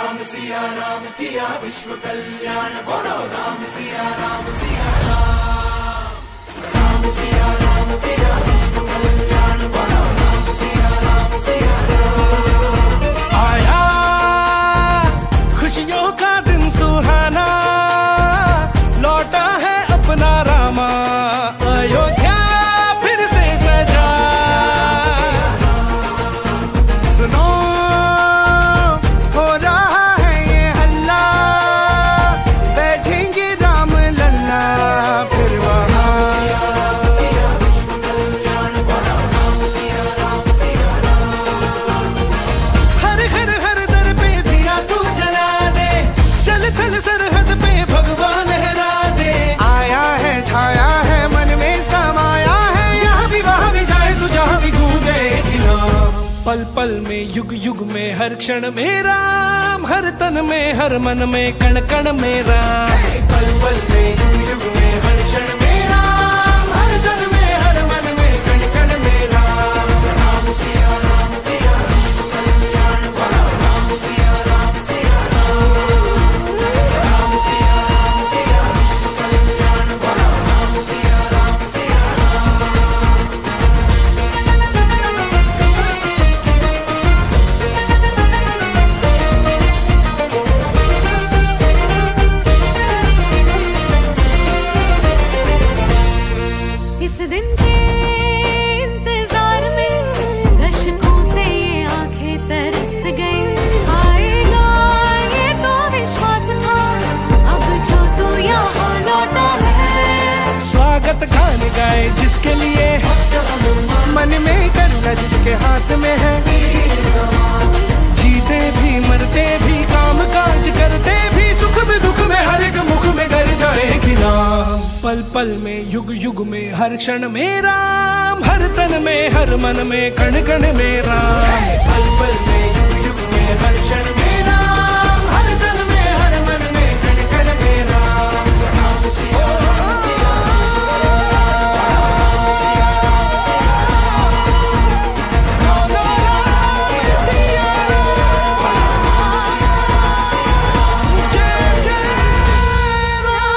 Ram Siya Ram KIA विश्व कल्याण, बोलो Ram Siya Ram Siya Ram. Ram Siya Ram KIA विश्व कल्याण, बोलो राम सिया राम सिया राम। आया खुशियों का दिन सुहाना, लौटा है अपना रामा, अयोध्या फिर से सजा। सुनो हो रहा है ये हल्ला, बैठेंगे राम लल्ला फिर वहाँ। हर हर हर दर पे दिया तू जला दे, चल थल सरहद पे भगवान लहरा दे। आया है छाया है मन में समाया है, यहाँ भी वहाँ भी जाए तू जहाँ भी गूंजे पल पल में युग युग में हर क्षण में राम, हर तन में हर मन में कण कण में राम। पल पल में युग युग में हर क्षण में राम, हर तन में हर मन में कण कण में राम। राम सिया राम किया विश्व कल्याण, बोलो राम सिया राम सिया राम। राम सिया राम किया विश्व कल्याण, बोलो राम सिया राम सिया राम। इस दिन के इंतजार में दशकों से ये आंखें तरस गई, आएगा ये तो विश्वास था, अब जो तू यहाँ लौटा है। स्वागत गान गाए जिसके लिए, मन में करना जिसके हाथ में है। जीते भी मरते भी काम काज करते भी, सुख में दुख में हर एक मुख में घर जाएगी नाम। पल पल में युग युग में हर क्षण में राम, हर तन में हर मन में कण कण में राम। पल पल में युग युग में हर क्षण में राम, हर तन में हर मन में कण कण में राम। राम सिया राम किया राम सिया राम सिया राम। राम सिया राम किया राम सिया राम सिया राम। जय जय राम।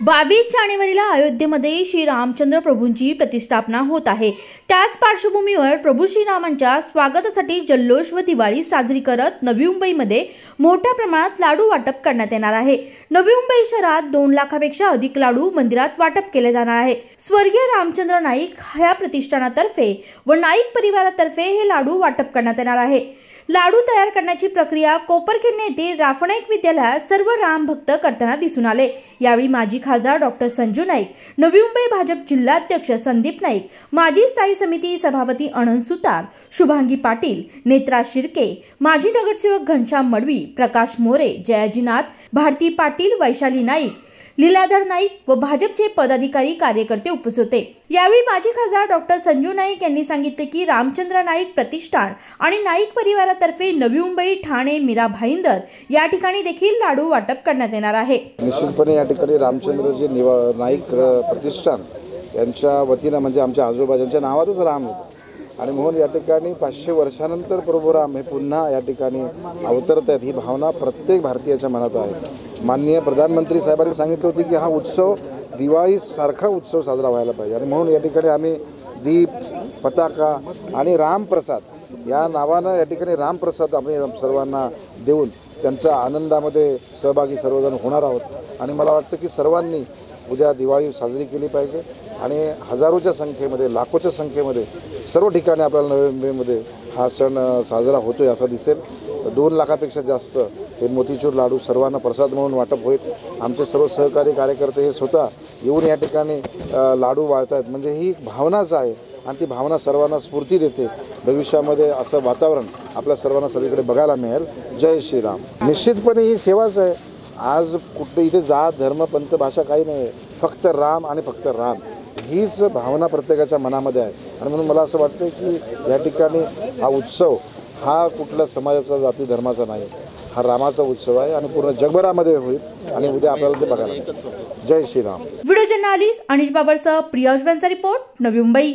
22 जानेवारीला अयोध्येमध्ये श्री रामचंद्र प्रभूंची प्रतिष्ठापना होत आहे। त्याच पार्श्वभूमीवर प्रभू श्रीरामांच्या स्वागतासाठी जल्लोष व दिवाळी साजरी करत नवी मुंबईमध्ये मोठ्या प्रमाणात लाडू वाटप करण्यात येणार आहे। नवी मुंबई शहरात 2 लाखापेक्षा अधिक लाडू मंदिरात वाटप केले जाणार आहे। स्वर्गीय रामचंद्र नाईक ह्या प्रतिष्ठानातर्फे व नाईक परिवारातर्फे हे लाडू वाटप करण्यात येणार आहे। लाडू तयार करण्याची प्रक्रिया कोपरखिंड येथे राफनाईक विद्यालयात सर्व राम भक्त करताना दिसून आले। यावेळी माजी खासदार डॉक्टर संजू नाईक, नवी मुंबई भाजप जिल्हाध्यक्ष संदीप नाईक, माजी स्थायी समिती सभापती अनंत सुतार, शुभांगी पाटील, नेत्रा शिर्के, माजी नगरसेवक घनश्याम मडवी, प्रकाश मोरे, जयाजी नाथ, भारती पाटील, वैशाली नाईक, लीलाधर नाईक व भाजपचे पदाधिकारी कार्यकर्ते उपस्थित होते। यावेळी माजी खासदार डॉक्टर संजू नाईक यांनी सांगितले की रामचंद्र नाईक प्रतिष्ठान आणि नाईक परिवारातर्फे नवी मुंबई, ठाणे, मीरा भाईंदर या ठिकाणी देखील लाडू वाटप करण्यात येणार आहे। निश्चितपणे या ठिकाणी रामचंद्रजी नाईक प्रतिष्ठान यांच्या वतीनं म्हणजे आमच्या आजोबाजांच्या नावातच राम होतं आणि म्हणून या ठिकाणी 500 वर्षानंतर प्रभू राम हे पुन्हा या ठिकाणी अवतरत आहेत, ही भावना प्रत्येक भारतीयाच्या मनात आहे। माननीय प्रधानमंत्री साहेबांनी सांगितलं होतं की हा उत्सव दिवाळीसारखा उत्सव साजरा व्हायला पाहिजे आणि म्हणून या ठिकाणी आम्ही दीप, पताका आणि रामप्रसाद या नावानं या ठिकाणी रामप्रसाद आम्ही सर्वांना देऊन त्यांच्या आनंदामध्ये सहभागी सर्वजण होणार आहोत आणि मला वाटतं की सर्वांनी उद्या दिवाळी साजरी केली पाहिजे आणि हजारोच्या संख्येमध्ये, लाखोच्या संख्येमध्ये सर्व ठिकाणी आपल्याला नवी मुंबईमध्ये हा सण साजरा होतोय असा दिसेल। 2 लाखापेक्षा जास्त हे मोतीचूर लाडू सर्वांना प्रसाद म्हणून वाटप होईल। आमचे सर्व सहकारी कार्यकर्ते हे स्वतः येऊन या ठिकाणी लाडू वाळतात, म्हणजे ही एक भावनाच आहे आणि ती भावना सर्वांना स्फूर्ती देते। भविष्यामध्ये असं वातावरण आपल्या सर्वांना सगळीकडे बघायला मिळेल। जय श्रीराम। निश्चितपणे ही सेवाच आहे। आज कुठे इथे जात, धर्म, पंथ, भाषा काही नाही, फक्त राम आणि फक्त राम हीच भावना प्रत्येकाच्या मनामध्ये आहे आणि म्हणून मला असं वाटतं की या ठिकाणी हा उत्सव हा कुठल्या समाजाचा, जाती, धर्माचा नाही, हा रामाचा उत्सव आहे आणि पूर्ण जगभरामध्ये होईल आणि उद्या आपल्याला ते बघायला मिळेल। जय श्रीराम। व्हिडिओ जर्नलिस्ट अनिश बाबरसह प्रियांश बेनचा रिपोर्ट, नवी मुंबई।